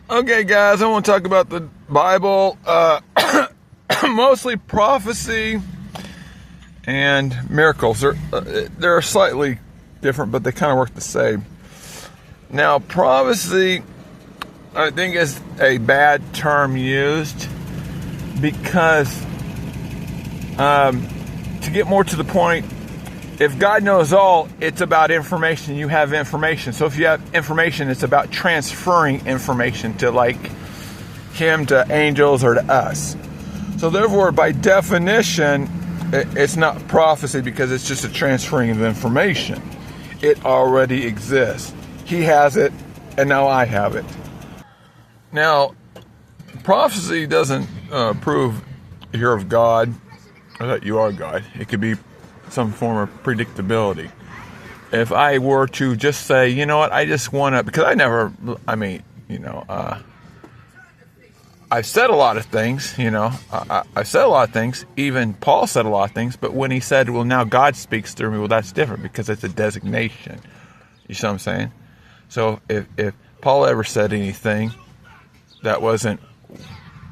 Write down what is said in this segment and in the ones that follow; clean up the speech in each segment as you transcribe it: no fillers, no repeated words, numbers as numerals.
Okay, guys, I want to talk about the Bible, mostly prophecy and miracles. They're slightly different, but they kind of work the same. Now, prophecy, I think, is a bad term used because, to get more to the point, if God knows all, it's about information. You have information. So if you have information, it's about transferring information to like him, to angels, or to us. So therefore, by definition, it's not prophecy because it's just a transferring of information. It already exists. He has it, and now I have it. Now, prophecy doesn't prove you're of God or that you are God. It could be some form of predictability. If I were to just say, you know what, I just want to, because I've said a lot of things, I've said a lot of things, even Paul said a lot of things, but when he said, well, now God speaks through me, well, that's different because it's a designation. You see what I'm saying? So if Paul ever said anything that wasn't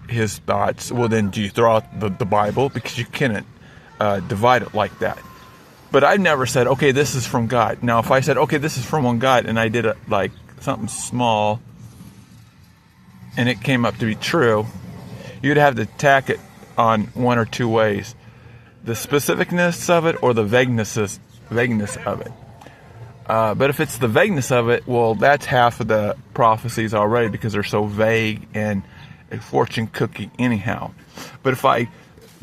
his thoughts, well, then do you throw out the Bible? Because you can't divide it like that. But I've never said, okay, this is from God. Now, if I said, okay, this is from one God, and I did it like something small, and it came up to be true, you'd have to attack it on one or two ways: the specificness of it or the vagueness of it. But if it's the vagueness of it, well, that's half of the prophecies already because they're so vague and a fortune cookie anyhow. But if I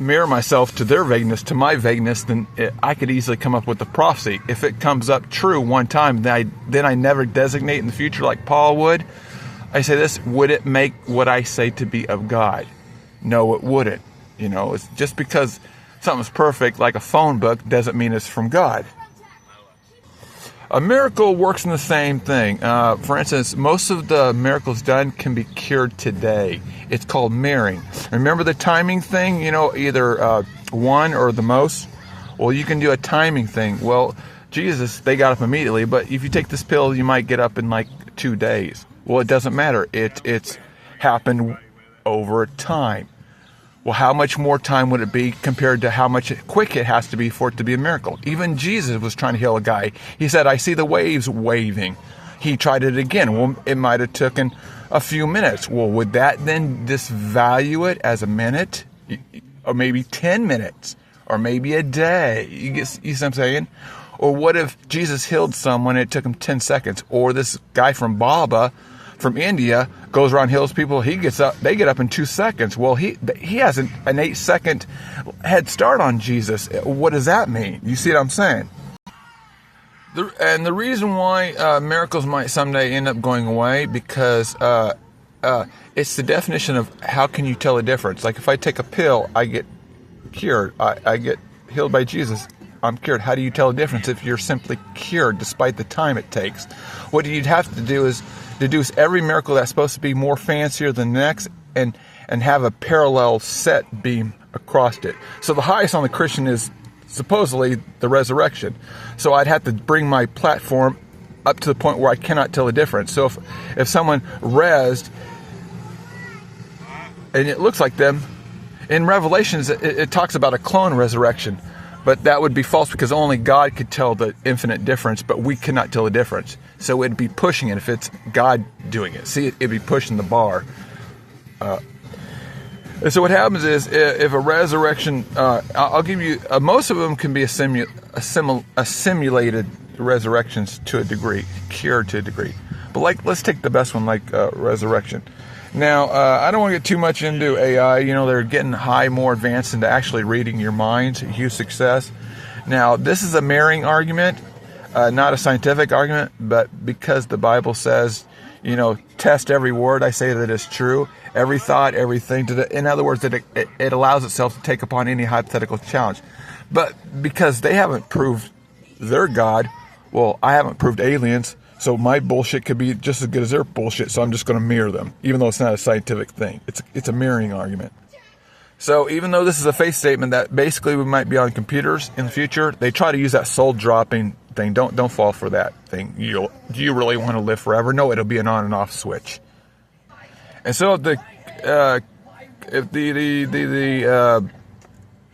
mirror myself to their vagueness, to my vagueness, then I could easily come up with a prophecy. If it comes up true one time, then I never designate in the future like Paul would. I say this: would it make what I say to be of God? No, it wouldn't. It's just because something's perfect, like a phone book, doesn't mean it's from God. A miracle works in the same thing. For instance, most of the miracles done can be cured today. It's called mirroring. Remember the timing thing? Either one or the most. Well, you can do a timing thing. Well, Jesus, they got up immediately, but if you take this pill, you might get up in like 2 days. Well, it doesn't matter. It's happened over time. Well, how much more time would it be compared to how much quick it has to be for it to be a miracle? Even Jesus was trying to heal a guy. He said, I see the waves waving. He tried it again. Well, it might have taken a few minutes. Well, would that then disvalue it as a minute? Or maybe 10 minutes? Or maybe a day? You see what I'm saying? Or what if Jesus healed someone and it took him 10 seconds? Or this guy from Baba from India goes around, heals people, he gets up, they get up in 2 seconds. Well, he has an 8-second head start on Jesus. What does that mean? You see what I'm saying? And the reason why miracles might someday end up going away, because it's the definition of how can you tell a difference. Like if I take a pill, I get cured. I get healed by Jesus. I'm cured. How do you tell a difference if you're simply cured despite the time it takes? What you'd have to do is deduce every miracle that's supposed to be more fancier than the next and have a parallel set beam across it. So the highest on the Christian is supposedly the resurrection. So I'd have to bring my platform up to the point where I cannot tell a difference. So if someone rezzed and it looks like them, in Revelations it talks about a clone resurrection. But that would be false because only God could tell the infinite difference, but we cannot tell the difference. So it'd be pushing it if it's God doing it. See, it'd be pushing the bar. And so what happens is, if a resurrection, I'll give you, most of them can be a simulated resurrections to a degree, cured to a degree. But let's take the best one, like resurrection. Now, I don't want to get too much into AI. They're getting more advanced into actually reading your minds, huge success. Now, this is a mirroring argument, not a scientific argument, but because the Bible says, test every word I say that is true, every thought, everything. In other words, that it allows itself to take upon any hypothetical challenge. But because they haven't proved their God, well, I haven't proved aliens, so my bullshit could be just as good as their bullshit, so I'm just going to mirror them, even though it's not a scientific thing. It's a mirroring argument. So even though this is a faith statement that basically we might be on computers in the future, they try to use that soul dropping thing. Don't fall for that thing. Do you really want to live forever? No, it'll be an on and off switch. And so if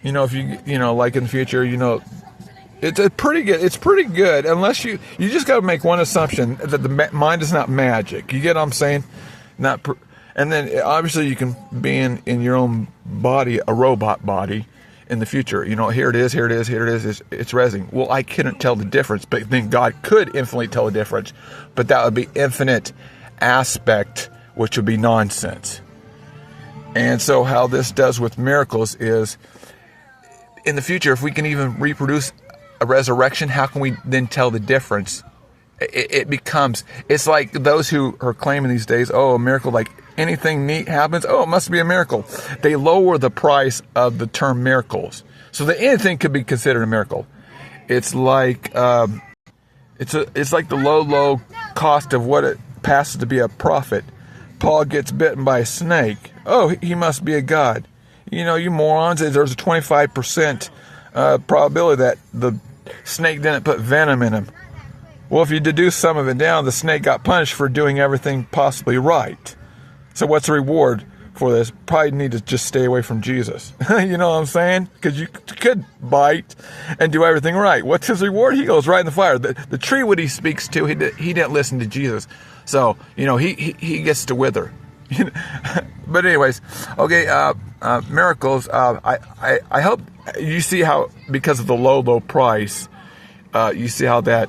if you like in the future, it's pretty good unless you just got to make one assumption that the mind is not magic. You get what I'm saying? And then obviously you can be in your own body, a robot body in the future. Here it is, it's resting. Well, I couldn't tell the difference, but then God could infinitely tell the difference, but that would be infinite aspect, which would be nonsense. And so how this does with miracles is, in the future, if we can even reproduce a resurrection, how can we then tell the difference? It's like those who are claiming these days, a miracle, like anything neat happens, it must be a miracle. They lower the price of the term miracles, so that anything could be considered a miracle. It's like it's like the low cost of what it passes to be a prophet. Paul gets bitten by a snake. He must be a god. You morons, there's a 25% probability that the snake didn't put venom in him. Well, if you deduce some of it down, the snake got punished for doing everything possibly right. So what's the reward for this? Probably need to just stay away from Jesus. You know what I'm saying? Because you could bite and do everything right. What's his reward? He goes right in the fire. The tree what he speaks to, he didn't listen to Jesus. So, he gets to wither. But anyways, okay, miracles. I hope you see how, because of the low price, you see how that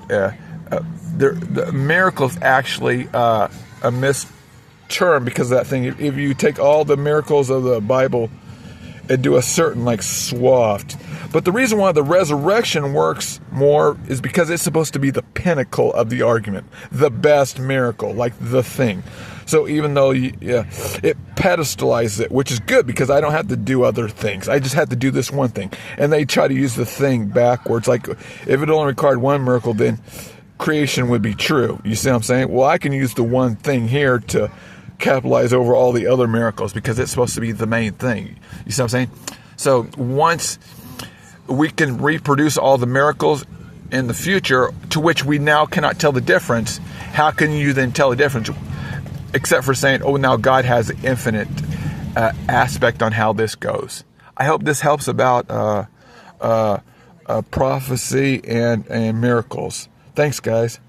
the miracles actually a misterm because of that thing. If you take all the miracles of the Bible and do a certain swath. But the reason why the resurrection works more is because it's supposed to be the pinnacle of the argument, the best miracle, like the thing. So even though it pedestalizes it, which is good because I don't have to do other things. I just have to do this one thing. And they try to use the thing backwards. Like if it only required one miracle, then creation would be true. You see what I'm saying? Well, I can use the one thing here to capitalize over all the other miracles because it's supposed to be the main thing. You see what I'm saying? So once we can reproduce all the miracles in the future, to which we now cannot tell the difference, how can you then tell the difference? Except for saying, now God has an infinite aspect on how this goes. I hope this helps about prophecy and miracles. Thanks, guys.